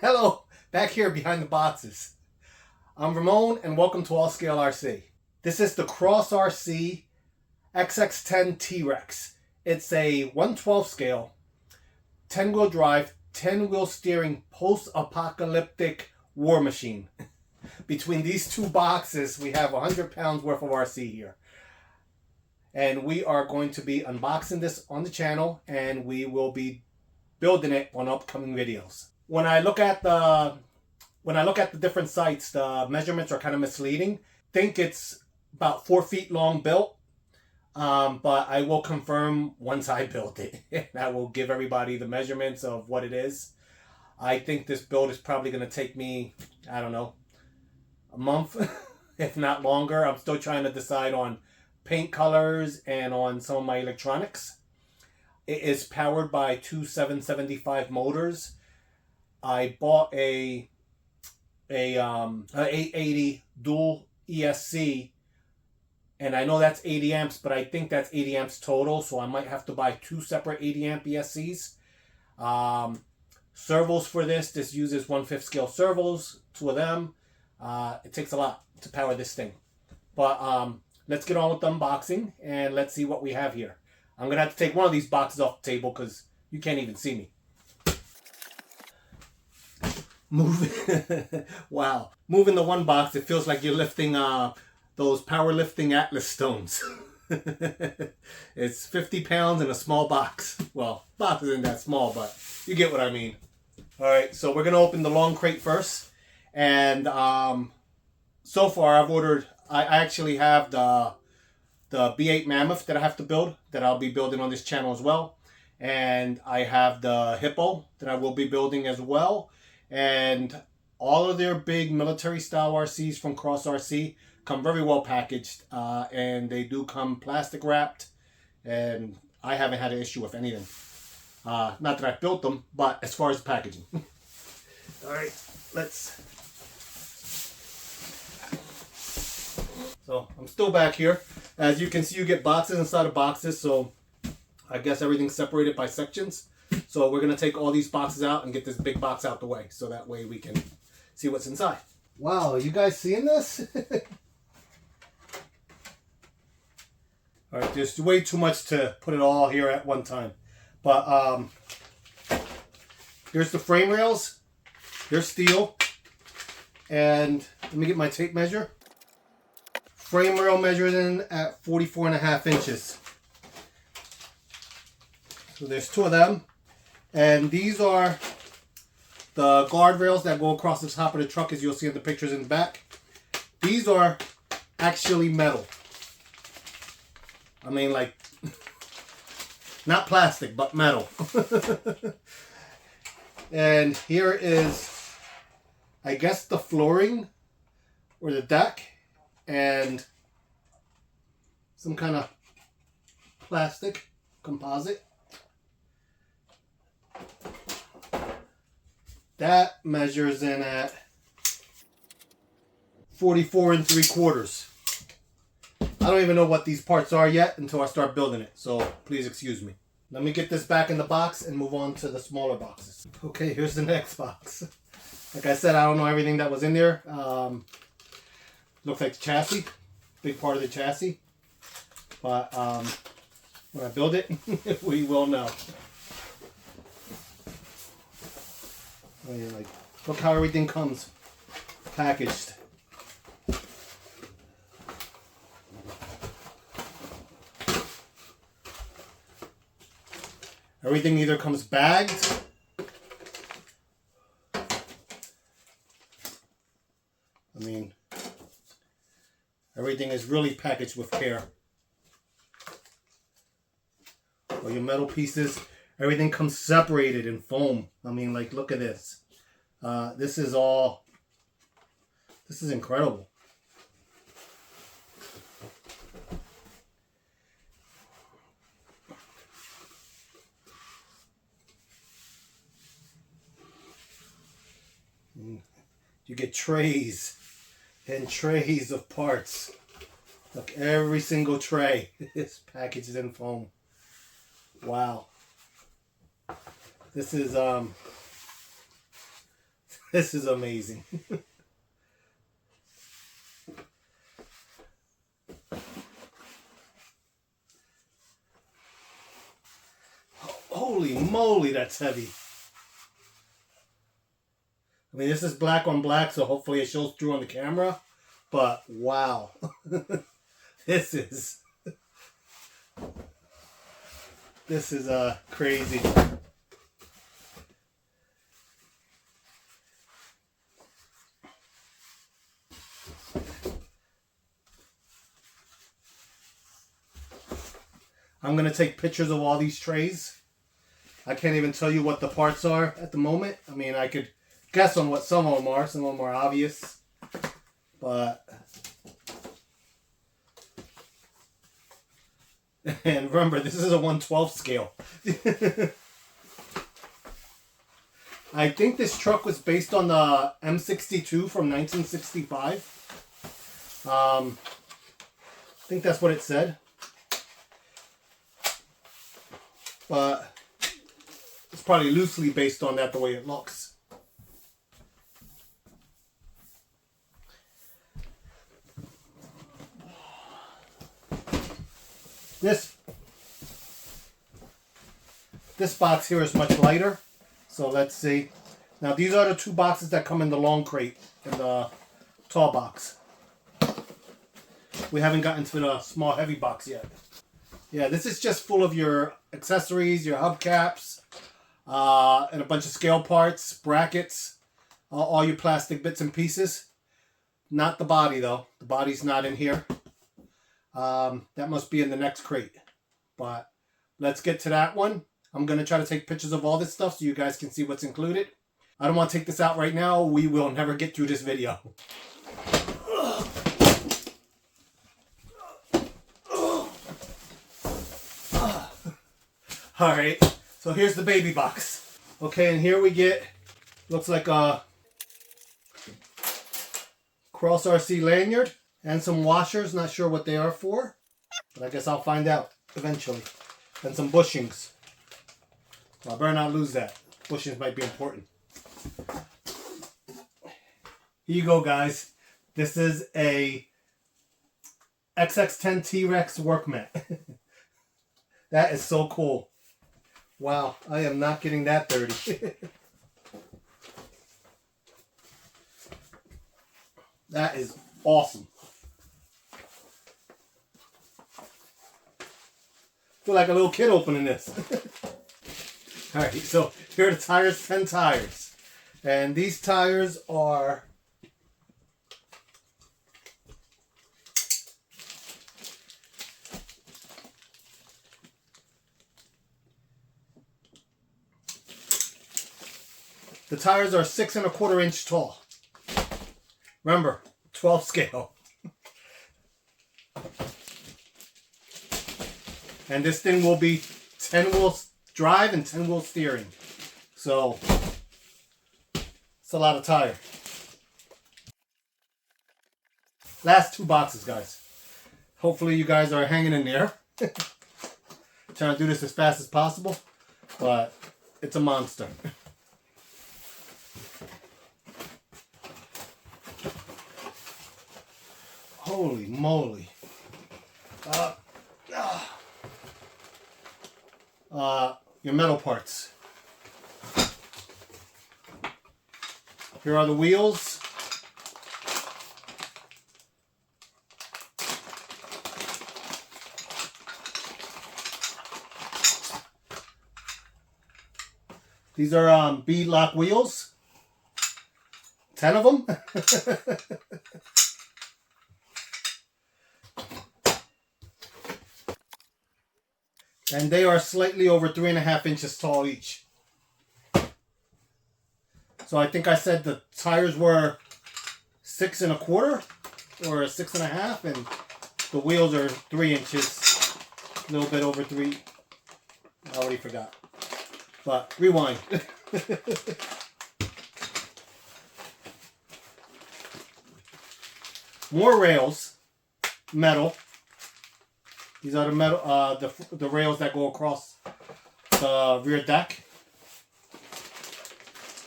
Hello, back here behind the boxes. I'm Ramon and welcome to All Scale RC. This is the Cross RC XX10 T-Rex. It's a 1/12 scale, 10-wheel drive, 10-wheel steering, post-apocalyptic war machine. Between these two boxes, we have 100 pounds worth of RC here. And we are going to be unboxing this on the channel, and we will be building it on upcoming videos. When I look at the different sites, the measurements are kind of misleading. I think it's about 4 feet long built, but I will confirm once I build it. I will give everybody the measurements of what it is. I think this build is probably going to take me, I don't know, a month, if not longer. I'm still trying to decide on paint colors and on some of my electronics. It is powered by two 775 motors. I bought a 880 dual ESC, and I know that's 80 amps, but I think that's 80 amps total, so I might have to buy two separate 80 amp ESCs. Servos for this uses 1/5 scale servos, two of them. It takes a lot to power this thing. But let's get on with the unboxing and let's see what we have here. I'm going to have to take one of these boxes off the table because you can't even see me. Wow. Moving the one box, it feels like you're lifting those powerlifting Atlas stones. It's 50 pounds in a small box. Well, box isn't that small, but you get what I mean. Alright, so we're going to open the long crate first. And so far I've ordered, I actually have the B8 Mammoth that I have to build, that I'll be building on this channel as well. And I have the Hippo that I will be building as well. And all of their big military style RCs from Cross RC come very well packaged. And they do come plastic wrapped. And I haven't had an issue with anything. Not that I built them, but as far as packaging. Alright, let's... So I'm still back here. As you can see, you get boxes inside of boxes, so I guess everything's separated by sections. So we're going to take all these boxes out and get this big box out the way, so that way we can see what's inside. Wow, you guys seeing this? Alright, there's way too much to put it all here at one time. But here's the frame rails. They're steel. And let me get my tape measure. Frame rail measured in at 44.5 inches. So there's two of them. And these are the guardrails that go across the top of the truck, as you'll see in the pictures in the back. These are actually metal. I mean, like, not plastic, but metal. And here is, I guess, the flooring or the deck. And some kind of plastic composite. That measures in at 44 3/4. I don't even know what these parts are yet until I start building it, so please excuse me. Let me get this back in the box and move on to the smaller boxes. Okay, here's the next box. Like I said, I don't know everything that was in there. Looks like the chassis, big part of the chassis. But when I build it, we will know. I mean, like, look how everything comes packaged. Everything either comes bagged, I mean, everything is really packaged with care. All your metal pieces, everything comes separated in foam. I mean, like, look at this. This is incredible. You get trays and trays of parts. Look, every single tray is packaged in foam. Wow. This is This is amazing. Holy moly, that's heavy. I mean, this is black on black, so hopefully it shows through on the camera. But wow. This is crazy. I'm going to take pictures of all these trays. I can't even tell you what the parts are at the moment. I mean, I could guess on what some of them are. Some of them are obvious. But... And remember, this is a 1/12 scale. I think this truck was based on the M62 from 1965. I think that's what it said. But it's probably loosely based on that, the way it looks. This box here is much lighter. So let's see. Now these are the two boxes that come in the long crate and the tall box. We haven't gotten to the small heavy box yet. Yeah, this is just full of your accessories, your hubcaps, and a bunch of scale parts, brackets, all your plastic bits and pieces. Not the body though. The body's not in here. That must be in the next crate. But let's get to that one. I'm going to try to take pictures of all this stuff so you guys can see what's included. I don't want to take this out right now. We will never get through this video. Alright, so here's the baby box. Okay, and here we get, looks like a Cross RC lanyard and some washers. Not sure what they are for, but I guess I'll find out eventually. And some bushings. Well, I better not lose that. Bushings might be important. Here you go, guys. This is a XX10 T-Rex work mat. That is so cool. Wow, I am not getting that dirty. That is awesome. Feel like a little kid opening this. Alright, so here are the tires, 10 tires. And these tires are the tires are 6 1/4 inch tall. Remember, 12 scale. And this thing will be 10 wheel drive and 10 wheel steering. So, it's a lot of tire. Last two boxes, guys. Hopefully you guys are hanging in there. Trying to do this as fast as possible. But it's a monster. Holy moly. Your metal parts. Here are the wheels. These are bead lock wheels. 10 of them. And they are slightly over 3 1/2 inches tall each. So I think I said the tires were 6 1/4 or 6 1/2, and the wheels are 3 inches, a little bit over 3. I already forgot. But rewind. More rails, metal. These are the metal, the rails that go across the rear deck.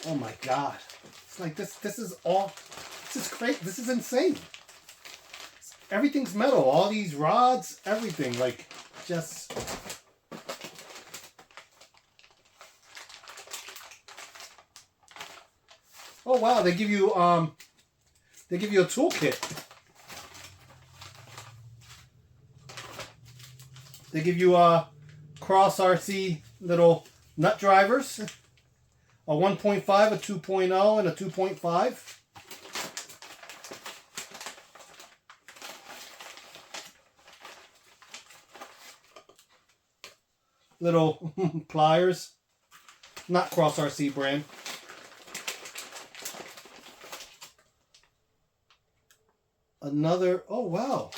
Oh my God. It's like this is all, this is crazy. This is insane. Everything's metal. All these rods, everything. Like, just... Oh wow, they give you a toolkit. They give you Cross RC little nut drivers. A 1.5, a 2.0, and a 2.5. Little pliers. Not Cross RC brand. Another, oh wow.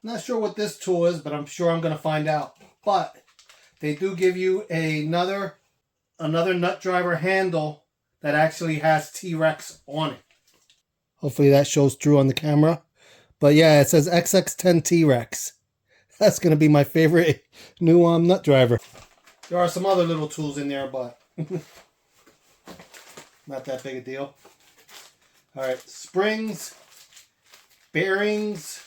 Not sure what this tool is, but I'm sure I'm going to find out. But they do give you another nut driver handle that actually has T-Rex on it. Hopefully that shows through on the camera. But yeah, it says XX10 T-Rex. That's going to be my favorite new nut driver. There are some other little tools in there, but not that big a deal. All right, springs, bearings,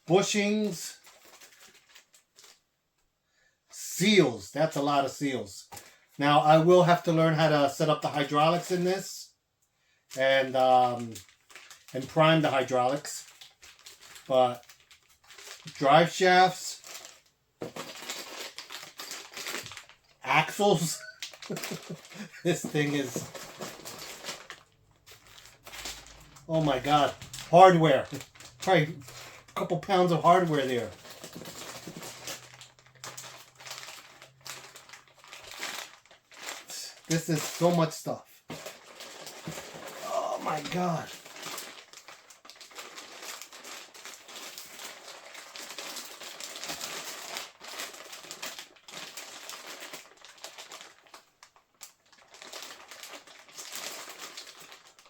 bushings, seals. That's a lot of seals. Now, I will have to learn how to set up the hydraulics in this and prime the hydraulics. But drive shafts, axles. This thing is, oh my God, hardware. Probably a couple pounds of hardware there. This is so much stuff. Oh my God.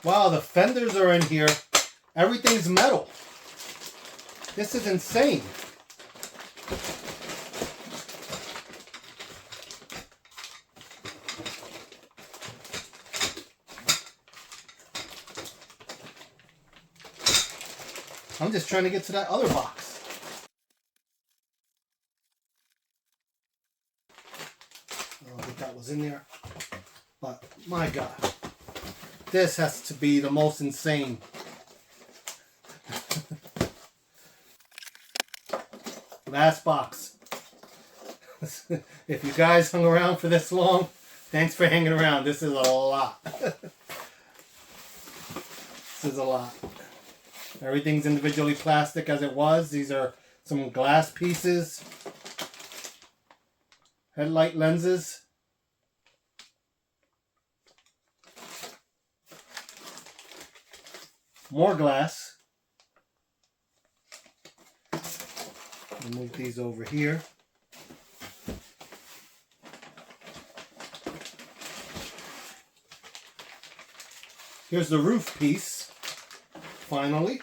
Wow, the fenders are in here. Everything's metal. This is insane. I'm just trying to get to that other box. I don't think that was in there. But my God. This has to be the most insane. Last box. If you guys hung around for this long, thanks for hanging around. This is a lot. This is a lot. Everything's individually plastic as it was. These are some glass pieces. Headlight lenses. More glass. Move these over here. Here's the roof piece, finally.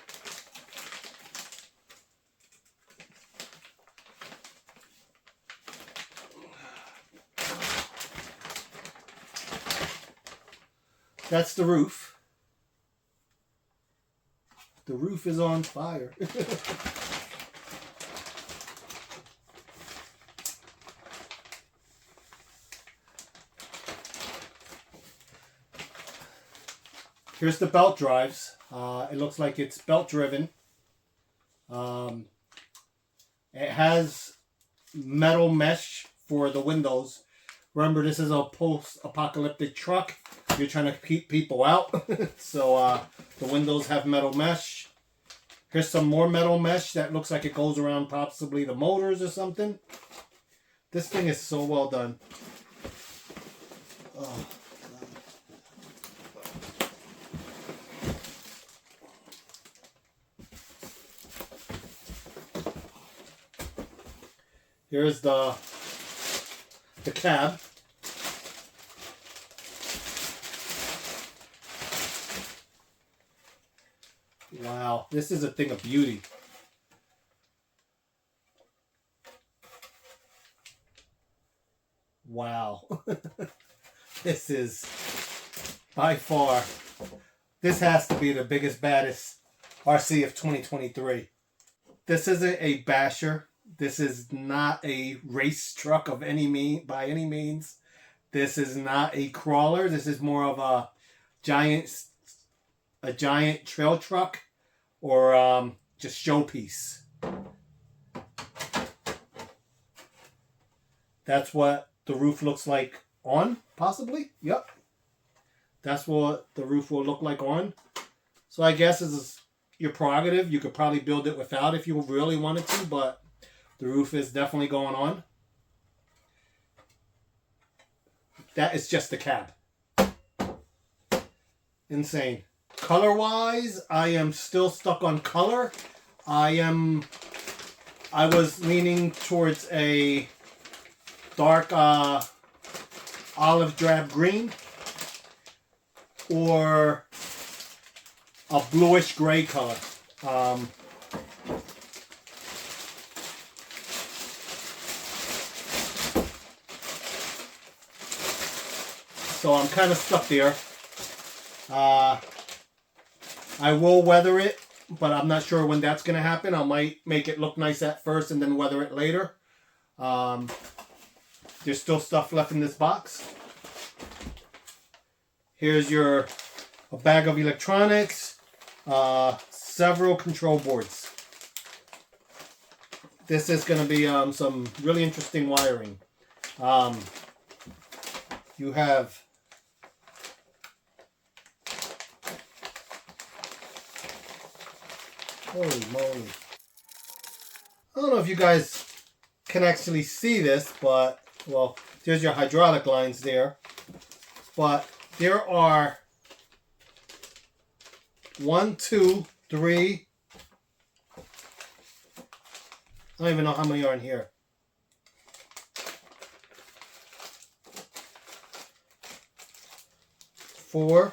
That's the roof. The roof is on fire. Here's the belt drives. It looks like it's belt driven. It has metal mesh for the windows. Remember, this is a post-apocalyptic truck. You're trying to keep people out. So the windows have metal mesh. Here's some more metal mesh that looks like it goes around possibly the motors or something. This thing is so well done. Oh. Here's the cab. Wow, this is a thing of beauty. Wow. This is by far, this has to be the biggest, baddest RC of 2023. This isn't a basher. This is not a race truck of by any means. This is not a crawler. This is more of a giant trail truck or just showpiece. That's what the roof looks like on, possibly. Yep. That's what the roof will look like on. So I guess this is your prerogative. You could probably build it without if you really wanted to, but the roof is definitely going on. That is just the cab. Insane. Color-wise, I am still stuck on color. I was leaning towards a dark olive drab green or a bluish gray color. So I'm kind of stuck there. I will weather it, but I'm not sure when that's going to happen. I might make it look nice at first and then weather it later. There's still stuff left in this box. Here's a bag of electronics, several control boards. This is going to be some really interesting wiring. You have holy moly. I don't know if you guys can actually see this, but, well, there's your hydraulic lines there. But there are 1, 2, 3. I don't even know how many are in here. 4,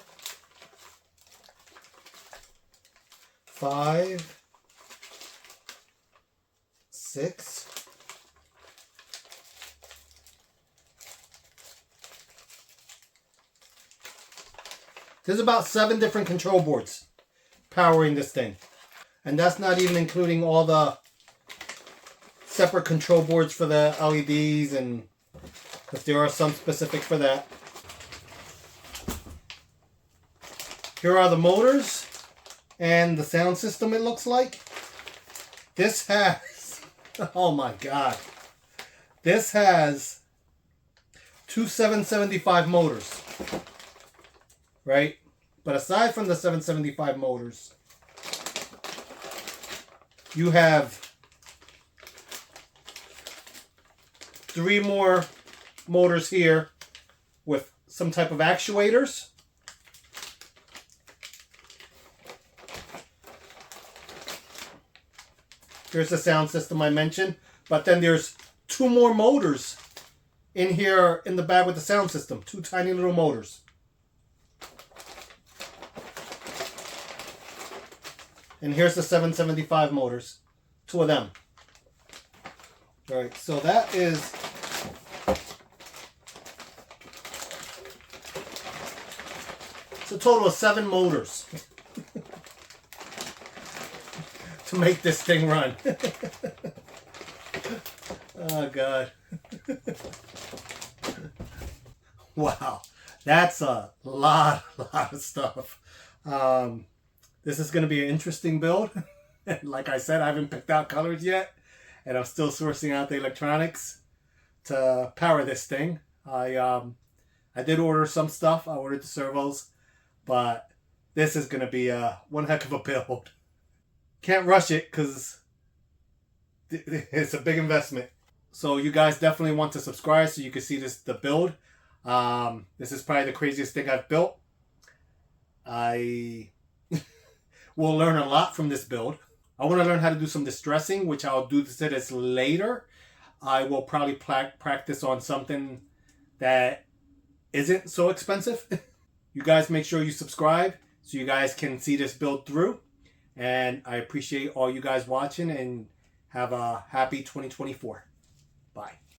5, 6. There's about 7 different control boards powering this thing. And that's not even including all the separate control boards for the LEDs, and if there are some specific for that. Here are the motors and the sound system, it looks like. This has, oh my God. This has 2 775 motors. Right? But aside from the 775 motors, you have 3 more motors here with some type of actuators. Here's the sound system I mentioned. But then there's 2 more motors in here in the bag with the sound system. 2 tiny little motors. And here's the 775 motors. 2 of them. All right, so that is... it's a total of 7 motors to make this thing run. Oh, God. Wow. That's a lot of stuff. This is going to be an interesting build. Like I said, I haven't picked out colors yet. And I'm still sourcing out the electronics to power this thing. I did order some stuff. I ordered the servos. But this is going to be one heck of a build. Can't rush it because it's a big investment. So you guys definitely want to subscribe so you can see the build. This is probably the craziest thing I've built. I will learn a lot from this build. I want to learn how to do some distressing, which I'll do this later. I will probably practice on something that isn't so expensive. You guys make sure you subscribe so you guys can see this build through. And I appreciate all you guys watching, and have a happy 2024. Bye.